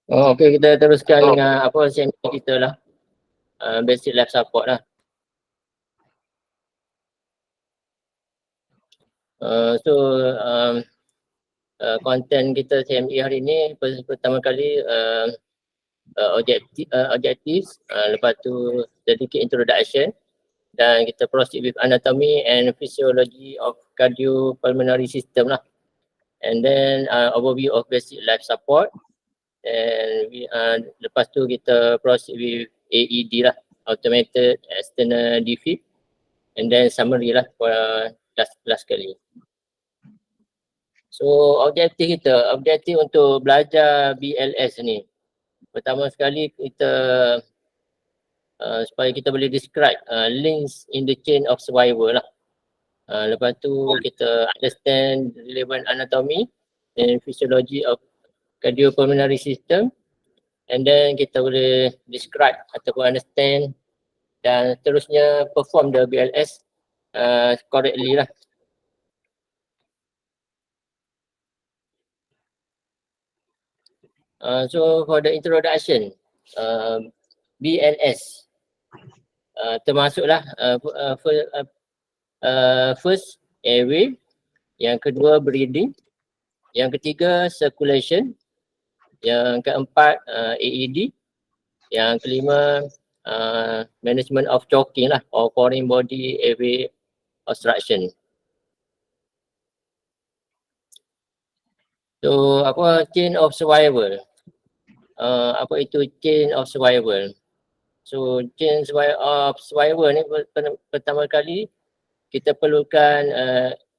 Okey, kita teruskan dengan apa seminar kita lah. Basic life support lah. So konten kita CME hari ni pertama kali objektif, lepas tu sedikit introduction, dan kita proceed with anatomy and physiology of cardiopulmonary system lah. And then overview of basic life support, and lepas tu kita proceed with AED lah, automated external defib, and then summary lah for last kali. So objektif untuk belajar BLS ni, pertama sekali kita supaya kita boleh describe links in the chain of survival lah. Lepas tu kita understand relevant anatomy and physiology of cardiopulmonary system, and then kita boleh describe ataupun understand dan terusnya perform the BLS correctly lah. So for the introduction, BLS termasuklah first airway, yang kedua breathing, yang ketiga circulation, yang keempat AED, yang kelima management of choking lah, or foreign body airway obstruction. So apa chain of survival? Apa itu chain of survival? So chain of survival ni pertama kali kita perlukan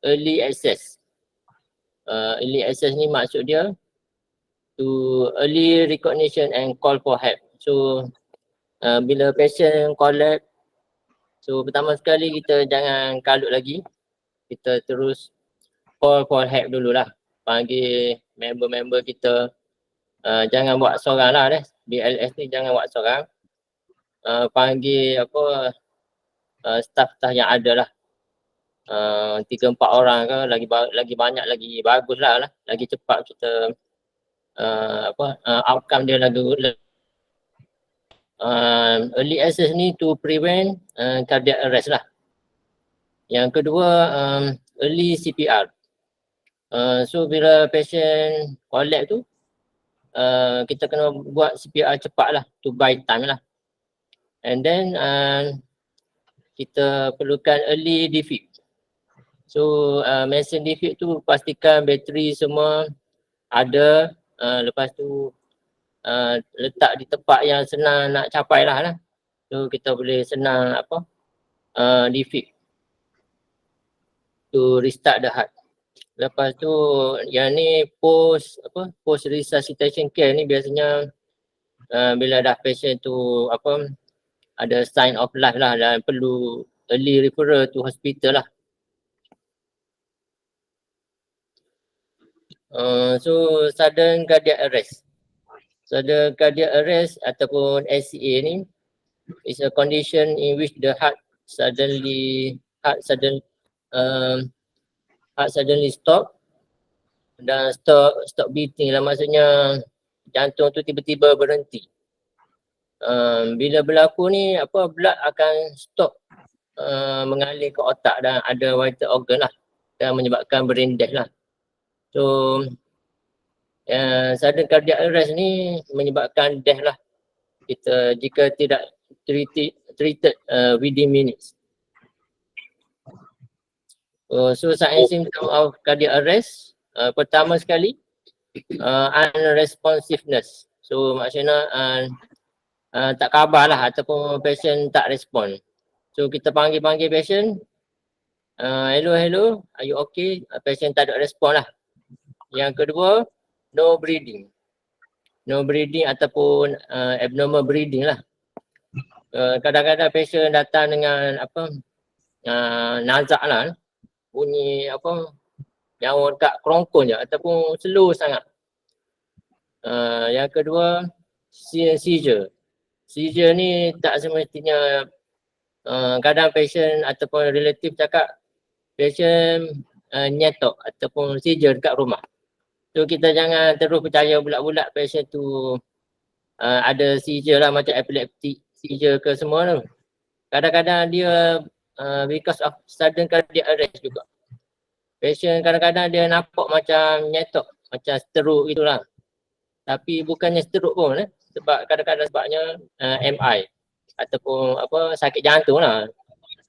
early access. Early access ni maksud dia to early recognition and call for help. So bila patient collapse, so pertama sekali kita jangan kalut lagi, kita terus call for help dululah, panggil member-member kita. Jangan buat seorang lah deh, BLS ni jangan buat seorang. Panggil apa staff-staff yang ada lah, 3-4 orang ke, lagi banyak lagi bagus lah, lagi cepat kita outcome dia lagi. Early access ni to prevent cardiac arrest lah. Yang kedua early CPR. So bila patient collapse tu, kita kena buat CPR cepat lah, to buy time lah. And then kita perlukan early defib. So mesin defib tu pastikan bateri semua ada, lepas tu letak di tempat yang senang nak capai lah. So kita boleh senang defib to restart the heart. Lepas tu yang ni post resuscitation care ni biasanya bila dah patient tu ada sign of life lah dan perlu early referral to hospital lah. So sudden cardiac arrest. Sudden cardiac arrest ataupun SCA ni is a condition in which the heart suddenly stop dan stop beating lah, maksudnya jantung tu tiba-tiba berhenti. Bila berlaku ni blood akan stop mengalir ke otak dan ada vital organ lah, dan menyebabkan brain death lah. So sudden cardiac arrest ni menyebabkan death lah kita jika tidak treated within minutes. So sign and symptom of cardiac arrest, pertama sekali unresponsiveness. So maksudnya tak khabar lah ataupun patient tak respon. So kita panggil patient, hello, are you okay? Patient tak ada respon lah. Yang kedua, no breathing. No breathing ataupun abnormal breathing lah. Kadang-kadang patient datang dengan nazak lah, bunyi nyawa dekat kerongkong je ataupun slow sangat. Yang kedua, seizure. Seizure ni tak semestinya, kadang patient ataupun relatif cakap patient nyetok ataupun seizure dekat rumah. So kita jangan terus percaya bulat-bulat patient tu ada seizure lah macam epileptic seizure ke semua tu. Kadang-kadang dia because of sudden cardiac arrest juga. Patient kadang-kadang dia nampak macam nyetok, macam stroke gitulah. Tapi bukannya stroke pun sebab kadang-kadang sebabnya MI ataupun apa sakit jantung lah.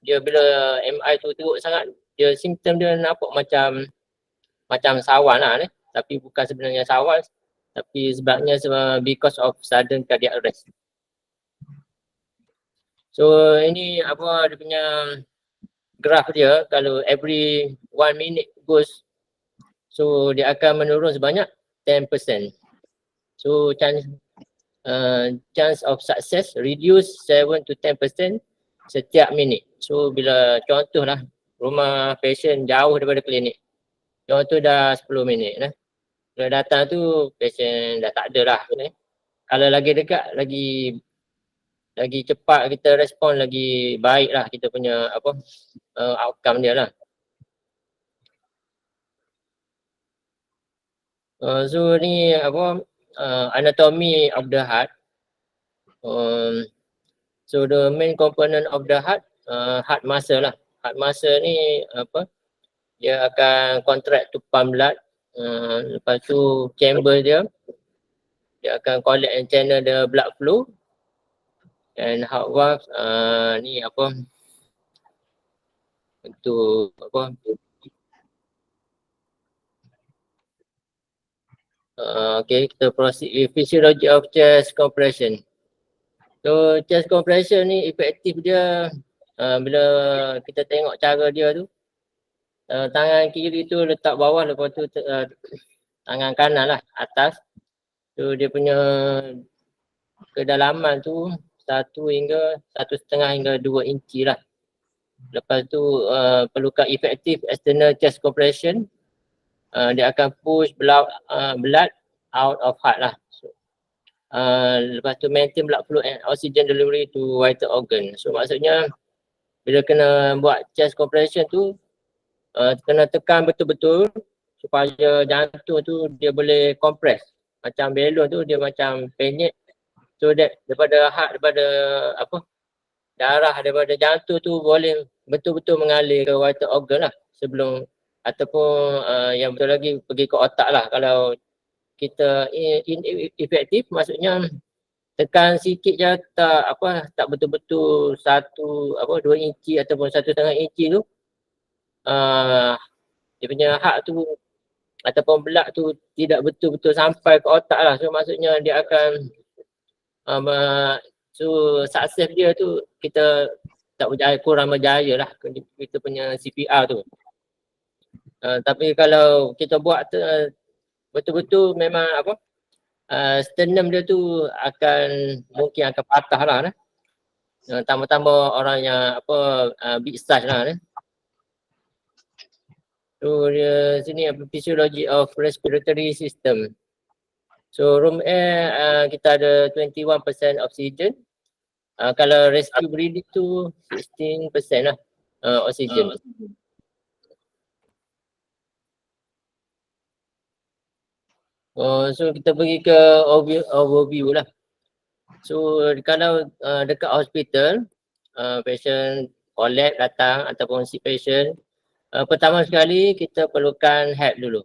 Dia bila MI tu teruk sangat, dia simptom dia nampak macam sawan lah tapi bukan sebenarnya sawan, tapi sebabnya because of sudden cardiac arrest. So ini apa dia punya graf dia, kalau every 1 minute goes, so dia akan menurun sebanyak 10%. So chance of success reduce 7 to 10% setiap minit. So bila contohlah rumah patient jauh daripada klinik, contoh dah 10 minit lah. Bila datang tu patient dah tak ada lah. Kalau lagi dekat, lagi cepat kita respon, lagi baik lah kita punya apa outcome dia lah. So ni apa anatomy of the heart. So the main component of the heart, heart muscle lah. Heart muscle ni apa, dia akan contract to pump blood. Lepas tu chamber dia akan collect and channel the blood flow. And heart valve ni apa, untuk apa, okay, kita proceed with physiology of chest compression. So chest compression ni efektif dia bila kita tengok cara dia tu, tangan kiri tu letak bawah, lepas tu tangan kanan lah atas. So dia punya kedalaman tu 1.5 hingga 2 inci lah. Lepas tu perlukan efektif external chest compression, dia akan push blood out of heart lah. So, lepas tu maintain blood flow and oxygen delivery to vital organ. So maksudnya bila kena buat chest compression tu, kena tekan betul-betul supaya jantung tu dia boleh compress. Macam balon tu dia macam penyek. So that daripada heart, daripada apa, darah daripada jantung tu boleh betul-betul mengalir ke vital organ lah sebelum, ataupun yang betul lagi pergi ke otak lah. Kalau kita inefektif, maksudnya tekan sikit je tak betul-betul 2 inci ataupun 1.5 inci tu, dia punya heart tu ataupun blood tu tidak betul-betul sampai ke otak lah. So maksudnya dia akan so sukses dia tu kita tak berjaya, kurang berjaya lah kita punya CPR tu. Tapi kalau kita buat betul-betul memang apa, sternum dia tu mungkin akan patah lah. Tambah-tambah orang yang apa big size lah. So dia sini apa, physiology of respiratory system. So room air kita ada 21% oxygen. Kalau rescue breathing tu 16% lah oxygen. So kita pergi ke overview lah. So kalau dekat hospital, patient collect datang ataupun si patient, pertama sekali kita perlukan help dulu.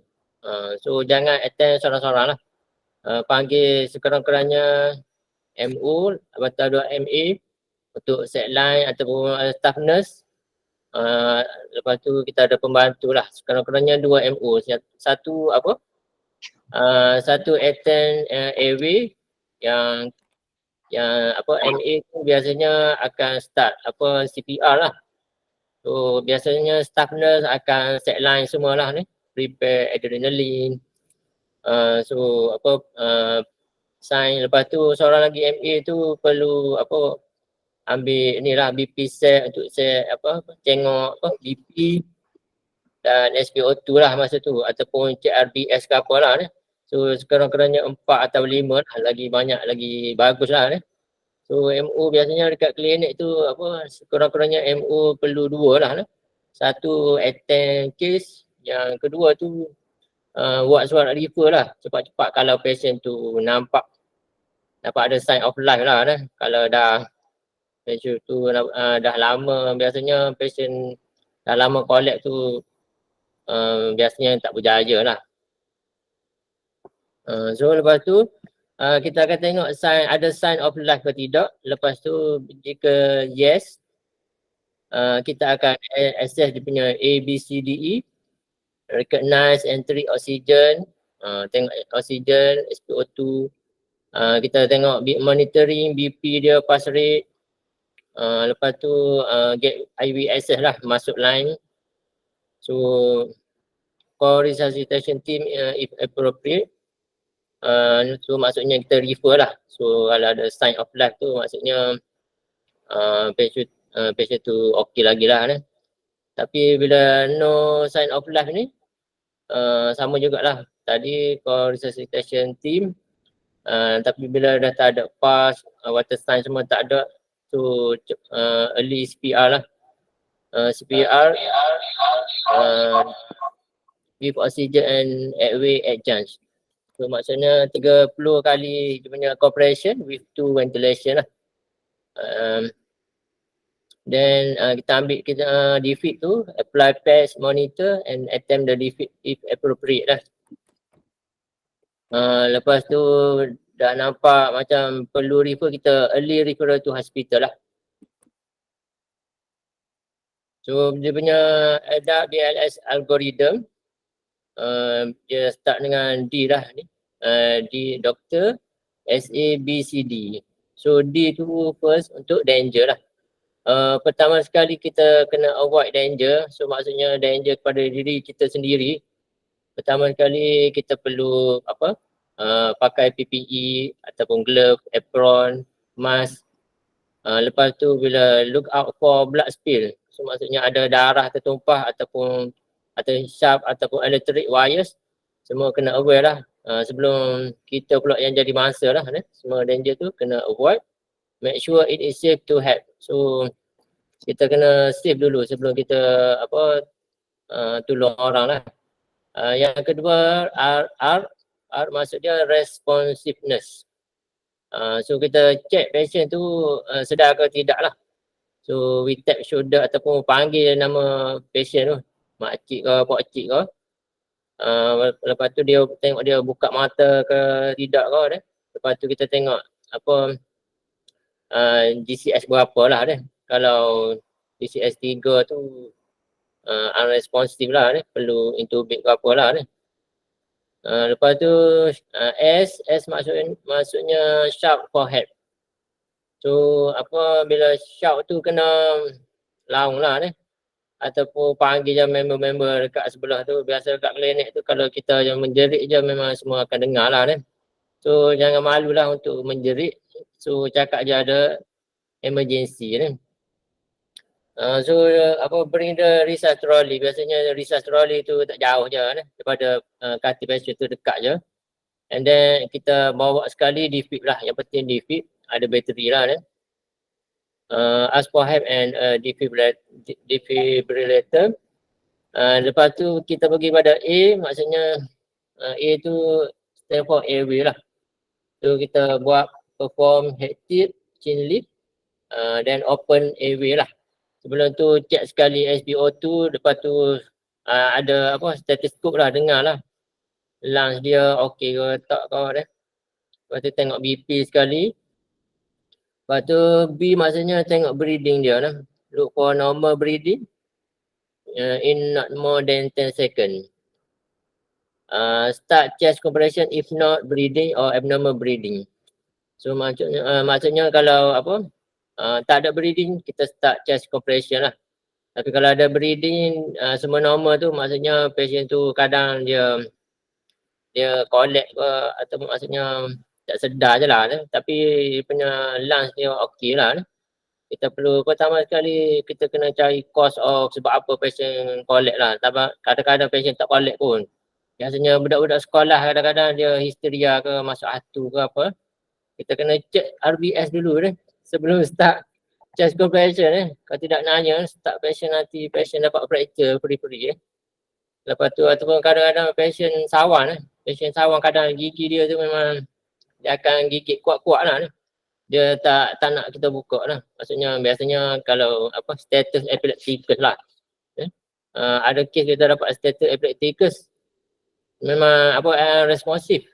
So jangan attend sorang-sorang lah. Panggil sekurang-kurangnya MO atau 2 MA untuk set line ataupun staff nurse. Lepas tu kita ada pembantu lah, sekurang-kurangnya 2 MO. Satu apa, satu attend airway, yang apa MA tu biasanya akan start apa CPR lah. So biasanya staff nurse akan set line semualah ni, prepare adrenaline. So apa sign. Lepas tu seorang lagi MA tu perlu apa, ambil ni lah BP set untuk set apa, tengok apa BP dan SpO2 lah masa tu, ataupun cek RBS ke apa lah ni. So sekurang-kurangnya 4 atau 5 lah, lagi banyak lagi bagus lah ni. So MO biasanya dekat klinik tu apa, sekurang-kurangnya MO perlu 2 lah ni. Satu attend case, yang kedua tu buat surat refer lah cepat-cepat kalau patient tu nampak dapat ada sign of life lah kan. Kalau dah patient tu dah lama, biasanya patient dah lama collect tu biasanya tak berjaya lah. So lepas tu kita akan tengok ada sign of life ke tidak. Lepas tu jika yes, kita akan access dia punya A, B, C, D, E. Recognize entry oxygen, tengok oxygen, SpO2. Kita tengok monitoring BP dia, pulse rate. Lepas tu get IV access lah, masuk line. So call resuscitation team if appropriate. So maksudnya kita refer lah. So kalau ada sign of life tu maksudnya patient tu okey lagi lah kan. Tapi bila no sign of life ni sama jugalah. Tadi call resuscitation team, tapi bila dah tak ada pulse, water sign semua tak ada, so early CPR lah. CPR with oxygen and airway adjunct. So maksudnya 30 kali dia punya compression with 2 ventilation lah. Then kita ambil defib tu, apply patch, monitor and attempt the defib if appropriate lah. Lepas tu dah nampak macam perlu refer, kita early referral to hospital lah. So dia punya ADAP BLS algorithm, dia start dengan D lah ni. D doktor, S, A, B, C, D. So D tu first untuk danger lah. Pertama sekali kita kena avoid danger. So maksudnya danger kepada diri kita sendiri. Pertama sekali kita perlu pakai PPE ataupun glove, apron, mask. Lepas tu bila look out for blood spill. So maksudnya ada darah tertumpah ataupun atau sharp ataupun electric wires, semua kena aware lah. Sebelum kita pula yang jadi mangsa lah, semua danger tu kena avoid. Make sure it is safe to help. So kita kena safe dulu sebelum kita tolong orang lah. Yang kedua R maksudnya responsiveness. So kita check patient tu sedar ke tidak lah. So we tap shoulder ataupun panggil nama patient tu, makcik ke pakcik ke. Lepas tu dia tengok dia buka mata ke tidak ke deh. Lepas tu kita tengok GCS berapa lah deh. Kalau GCS 3 tu unresponsive lah deh, perlu intubate berapa lah deh. Lepas tu S maksudnya shout for help. So bila shout tu kena laung lah ni, ataupun panggil je member-member dekat sebelah tu. Biasa dekat klinik tu kalau kita yang menjerit je memang semua akan dengar lah ni. So jangan malu lah untuk menjerit. So cakap je ada emergency ni. So bring the resusc trolley. Biasanya resusc trolley tu tak jauh je ni, daripada katil patient tu dekat je. And then kita bawa sekali defib lah, yang penting defib, ada bateri lah ni. Ask for help and defibrillator. Lepas tu kita pergi pada A, maksudnya A tu stand for airway lah. So kita buat perform head tip, chin lift, then open airway lah. Sebelum tu check sekali SpO2, lepas tu ada stethoscope lah, dengar lah lungs dia okey ke tak ke deh. Lepas tu tengok BP sekali. Lepas tu B maksudnya tengok breathing dia lah. Look for normal breathing in not more than 10 seconds. Start chest compression if not breathing or abnormal breathing. So maksudnya kalau tak ada breathing, kita start chest compression lah. Tapi kalau ada breathing semua normal tu, maksudnya patient tu kadang dia collect ke, atau maksudnya tak sedar je lah. Tapi punya lungs dia okey lah. Kita perlu pertama sekali kita kena cari cause of sebab apa patient collect lah. Kadang-kadang patient tak collect pun. Biasanya budak-budak sekolah kadang-kadang dia histeria ke, masuk hatu ke apa. Kita kena check RBS dulu sebelum start chest compression Kalau tidak nanya, start patient nanti patient dapat fracture periphery Lepas tu ataupun kadang-kadang patient sawan patient sawan kadang gigi dia tu memang dia akan gigit kuat-kuat lah ni. Dia tak nak kita buka lah. Maksudnya biasanya kalau apa status epilepticus lah. Ada kes kita dapat status epilepticus memang apa responsif.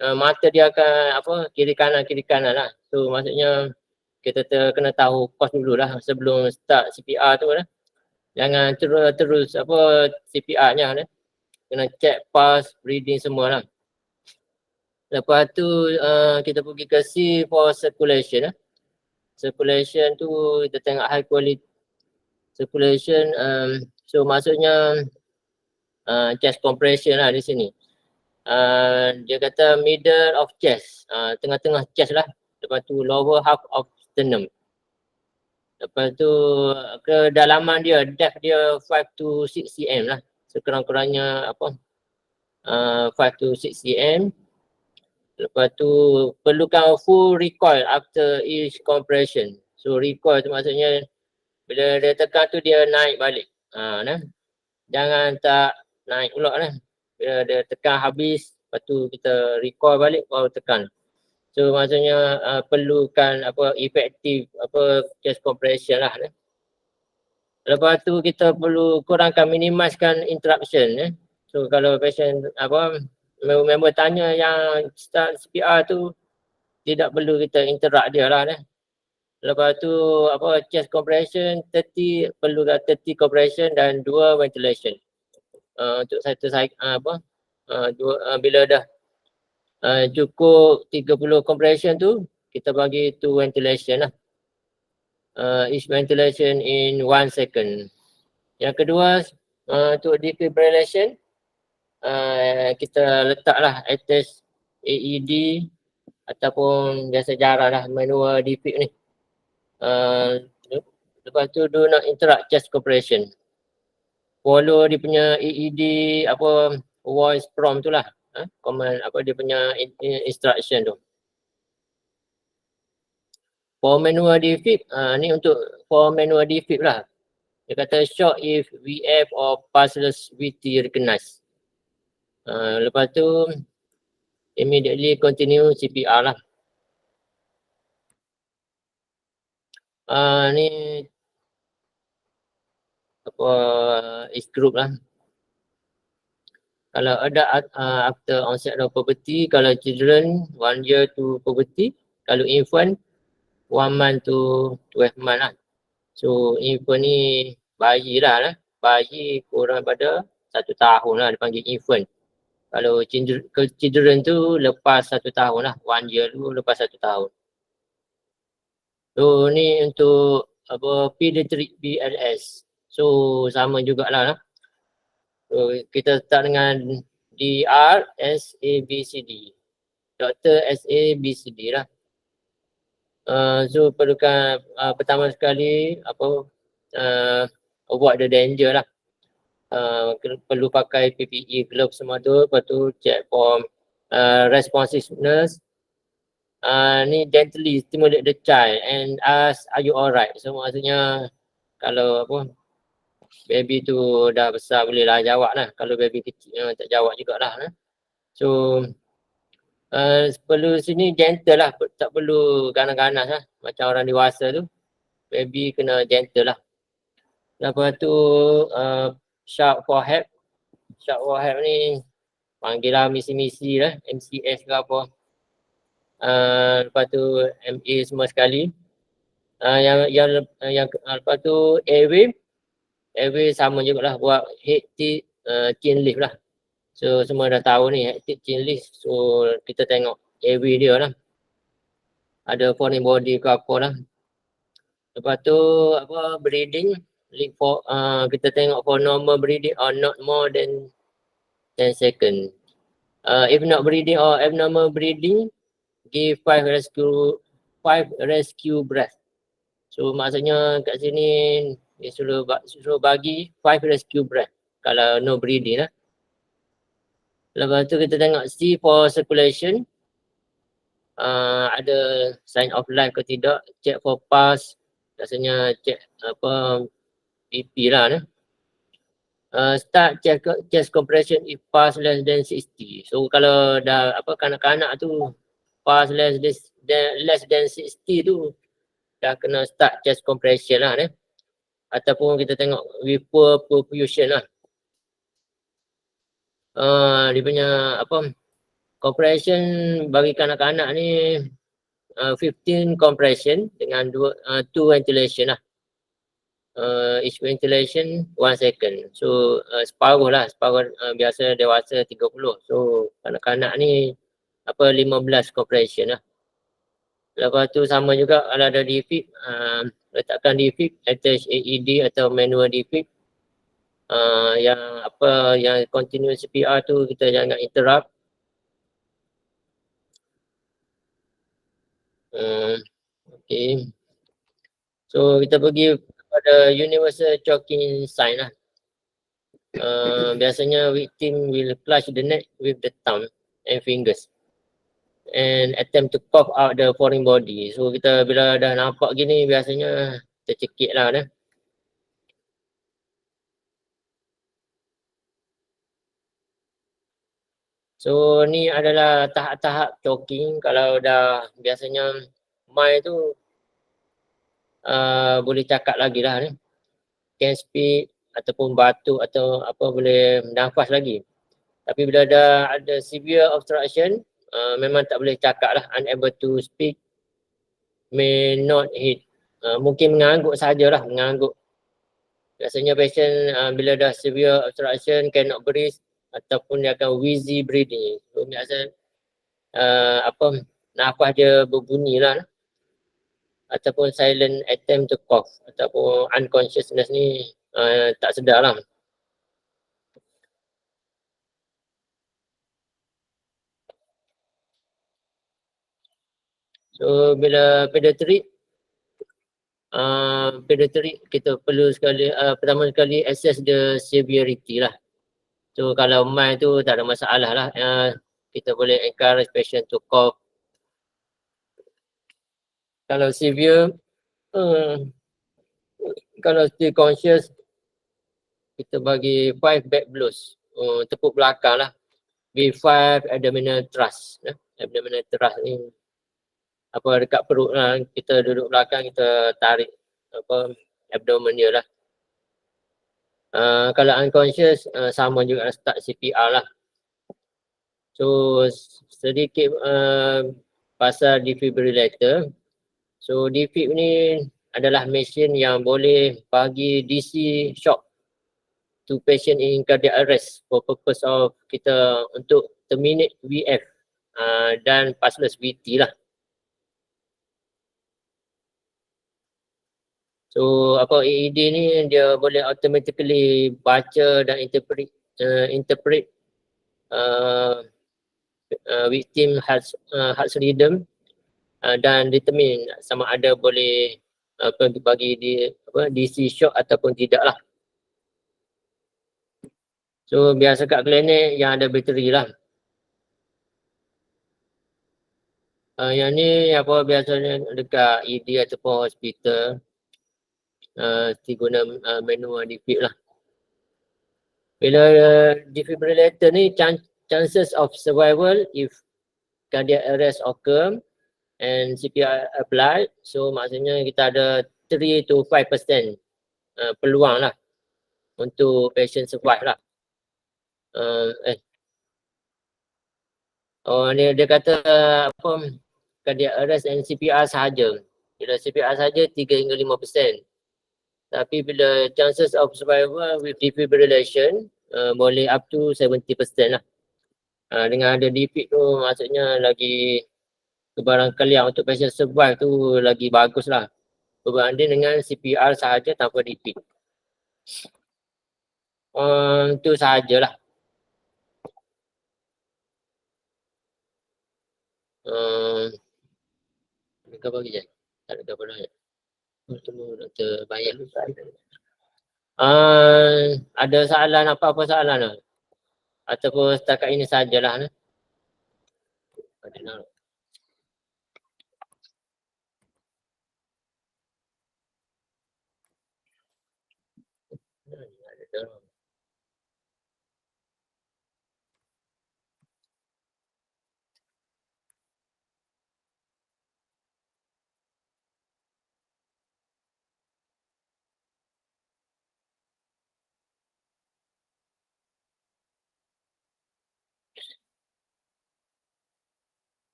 Mata dia akan apa kiri kanan lah. So maksudnya kita kena tahu kos dulu lah sebelum start CPR tu lah. Jangan terus apa CPR-nya lah. Kena check pulse, breathing semua lah. Lepas tu kita pergi ke C for circulation lah. Circulation tu kita tengok high quality circulation. So maksudnya chest compression lah di sini. Dia kata middle of chest, tengah-tengah chest lah. Lepas tu lower half of sternum. Lepas tu kedalaman dia, depth dia 5 to 6 cm lah. Sekurang-kurangnya apa 5 to 6 cm. Lepas tu perlukan full recoil after each compression. So recoil tu maksudnya bila dia tekan tu dia naik balik. Jangan tak naik pula lah. Bila dia tekan habis, lepas tu kita recoil balik baru tekan. So maksudnya perlukan apa efektif apa chest compression lah. Lepas tu kita perlu kurangkan minimizekan interruption. So kalau patient apa member tanya yang start CPR tu tidak perlu kita interrupt dia lah. Lepas tu apa chest compression 30 perlu 30 compression dan 2 ventilation. Untuk satu apa bila dah cukup 30 compression tu kita bagi 2 ventilation lah. Each ventilation in 1 second. Yang kedua untuk defibrillation kita letaklah attach AED ataupun biasa jarang lah manual defib ni. Lepas tu do not interrupt chest compression. Follow dia punya AED apa voice prompt tu lah. Command apa dia punya instruction tu. For manual defib, ni untuk for manual defib lah. Dia kata shock if VF or pulseless VT recognized. Lepas tu immediately continue CPR lah. Ni apa age group lah. Kalau ada after onset of puberty, kalau children 1 year to puberty, kalau infant 1 month to 12 month lah. So infant ni bayi lah. Bayi kurang pada 1 tahun lah dipanggil infant. Kalau children tu lepas 1 tahun lah, 1 year tu lepas 1 tahun. So ni untuk apa pediatric BLS. So sama jugalah. So kita start dengan DR SABCD. Doktor SABCD lah. So perlukan pertama sekali apa avoid the danger lah. Perlu pakai PPE, glove semua tu. Lepas tu check for responsiveness. Ni gently stimulate the child and ask are you alright. So maksudnya kalau apa baby tu dah besar boleh lah jawab lah. Kalau baby kecil tak jawab jugalah. So perlu sini gentle lah, tak perlu ganas-ganas lah. Macam orang dewasa tu, baby kena gentle lah. Lepas tu shout for help. Shout for help ni panggil lah misi-misi lah, MCS ke apa. Lepas tu MA semua sekali. Yang lepas tu airway sama jugalah buat hectic chain lift lah. So semua dah tahu ni hectic chain lift. So kita tengok airway dia lah. Ada foreign body ke apa lah. Lepas tu apa breathing for kita tengok for normal breathing or not more than 10 second. If not breathing or abnormal breathing, give 5 rescue breath. So maksudnya kat sini dia suruh bagi 5 rescue breath kalau no breathing lah. Lepas tu kita tengok C for circulation. Ada sign of life ke tidak, check for pulse, rasanya check apa BP lah. Start chest compression if pulse less than 60. So kalau dah apa kanak-kanak tu pulse less than 60 tu dah kena start chest compression lah ni. Ataupun kita tengok with poor perfusion lah. Dia punya apa compression bagi kanak-kanak ni 15 compression dengan 2 ventilation lah. Each ventilation 1 second. So separuh lah, separuh biasa dewasa 30. So kanak-kanak ni apa 15 compression lah. Lepas tu sama juga kalau ada defib, letakkan defib, attach AED atau manual defib. Yang apa yang continuous CPR tu kita jangan interrupt. Okay. So kita pergi pada universal choking sign lah. Biasanya victim will clutch the neck with the thumb and fingers and attempt to cough out the foreign body. So kita bila dah nampak gini biasanya tercekik lah dah. So ni adalah tahap-tahap choking. Kalau dah biasanya mai tu boleh cakap lagi lah ni. Can speak ataupun batuk atau apa boleh nafas lagi. Tapi bila ada severe obstruction, memang tak boleh cakap lah, unable to speak, may not hit. Mungkin mengangguk sajalah, mengangguk. Biasanya patient bila dah severe obstruction cannot breathe ataupun dia akan wheezy breathing. So biasa apa nafas dia berbunyi lah. Ataupun silent attempt to cough ataupun unconsciousness ni tak sedar lah. So bila pediatric kita perlu sekali pertama sekali assess the severity lah. So kalau mild tu tak ada masalah lah. Kita boleh encourage patient to cough. Kalau severe, kalau still conscious, kita bagi 5 back blows. Tepuk belakang lah. With 5 abdominal thrust. Abdominal thrust ni apa dekat perut lah. Kita duduk belakang, kita tarik apa abdomen dia lah. Kalau unconscious, sama juga start CPR lah. So sedikit pasal defibrillator. So defib ni adalah mesin yang boleh bagi DC shock to patient in cardiac arrest for purpose of kita untuk terminate VF dan pulseless VT lah. So apa AED ni dia boleh automatically baca dan interpret victim heart rhythm dan determine sama ada boleh bagi di DC shock ataupun tidak lah. So biasa kat klinik yang ada bateri lah. Yang ni apa biasanya dekat ED ataupun hospital guna manual defib lah. Bila defibrillator ni chances of survival if cardiac arrest occur and CPR applied, so maksudnya kita ada 3 to 5% peluang lah untuk patient survive lah. Ni dia kata apa cardiac arrest and CPR sahaja. Bila CPR sahaja 3 hingga 5%. Tapi bila chances of survival with defibrillation boleh up to 70% lah. Dengan ada defib tu maksudnya lagi kebarangkalian untuk patient survive tu lagi bagus lah. Berbanding dengan CPR sahaja tanpa defib. Itu sahajalah. Ada apa lagi je? Tak ada apa lagi. Tunggu Dr. Bayang. Ada soalan apa-apa soalan lah? Ataupun setakat ini sajalah. Ada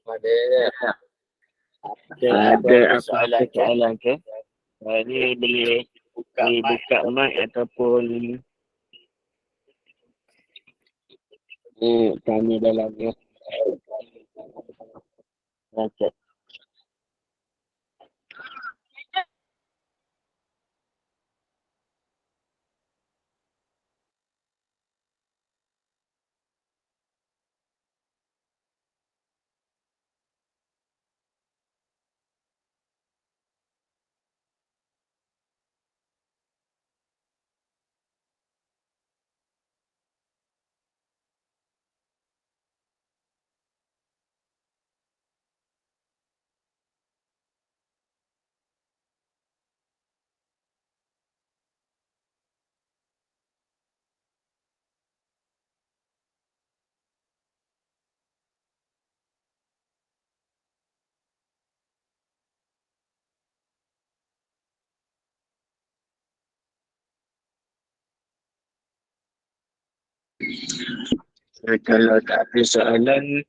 Ada Ada soalan apa soalan ke? Ini boleh buka mic ataupun tanya dalam ya. Okay. Kalau tak ada soalan,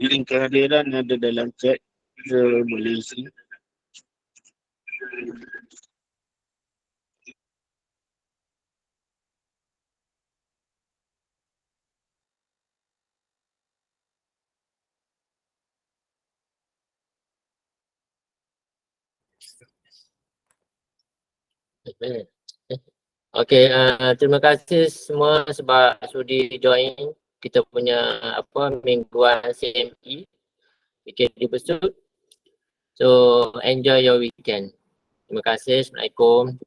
link kehadiran ada dalam chat. So, boleh isi. Okey, terima kasih semua sebab sudi join kita punya mingguan CME, Weekend di Besut. So enjoy your weekend. Terima kasih. Assalamualaikum.